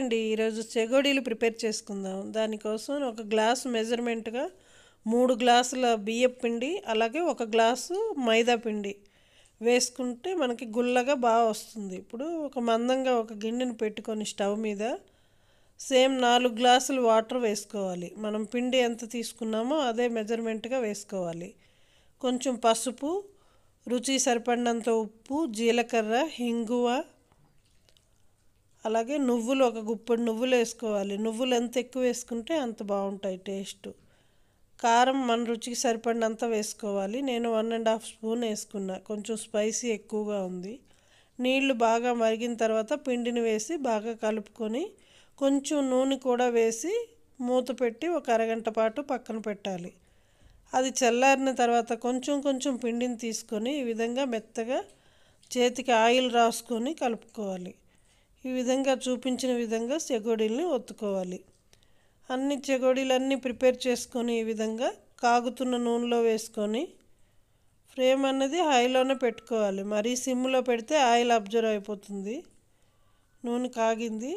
అండి, ఈరోజు చెగోడీలు ప్రిపేర్ చేసుకుందాం. దానికోసం ఒక గ్లాసు మెజర్మెంట్గా 3 గ్లాసుల బియ్యం పిండి, అలాగే 1 గ్లాసు మైదా పిండి వేసుకుంటే మనకి గుల్లగా బాగా వస్తుంది. ఇప్పుడు ఒక మందంగా ఒక గిన్నెని పెట్టుకొని స్టవ్ మీద సేమ్ 4 గ్లాసులు వాటర్ వేసుకోవాలి. మనం పిండి ఎంత తీసుకున్నామో అదే మెజర్మెంట్గా వేసుకోవాలి. కొంచెం పసుపు, రుచి సరిపడినంత ఉప్పు, జీలకర్ర, ఇంగువ, అలాగే నువ్వులు, ఒక గుప్పెడు నువ్వులు వేసుకోవాలి. నువ్వులు ఎంత ఎక్కువ వేసుకుంటే అంత బాగుంటాయి టేస్ట్. కారం మన రుచికి సరిపడినంత వేసుకోవాలి. నేను 1.5 స్పూన్ వేసుకున్నా, కొంచెం స్పైసీ ఎక్కువగా ఉంది. నీళ్లు బాగా మరిగిన తర్వాత పిండిని వేసి బాగా కలుపుకొని కొంచెం నూనె కూడా వేసి మూత పెట్టి ఒక అరగంట పాటు పక్కన పెట్టాలి. అది చల్లారిన తర్వాత కొంచెం కొంచెం పిండిని తీసుకొని ఈ విధంగా మెత్తగా చేతికి ఆయిల్ రాసుకొని కలుపుకోవాలి. ఈ విధంగా చూపించిన విధంగా చెగోడీల్ని ఒత్తుకోవాలి. అన్ని చెగోడీలన్నీ ప్రిపేర్ చేసుకొని ఈ విధంగా కాగుతున్న నూనెలో వేసుకొని ఫ్లేమ్ అన్నది హైలోనే పెట్టుకోవాలి. మరీ సిమ్లో పెడితే ఆయిల్ అబ్జర్వ్ అయిపోతుంది. నూనె కాగింది,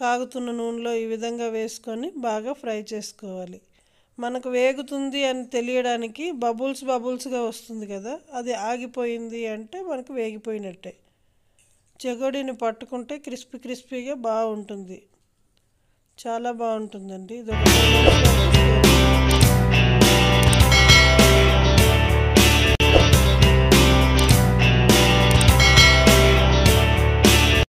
కాగుతున్న నూనెలో ఈ విధంగా వేసుకొని బాగా ఫ్రై చేసుకోవాలి. మనకు వేగుతుంది అని తెలియడానికి బబుల్స్గా వస్తుంది కదా, అది ఆగిపోయింది అంటే మనకు వేగిపోయినట్టే. చెగోడీని పట్టుకుంటే క్రిస్పీగా బాగుంటుంది, చాలా బాగుంటుందండి. ఇది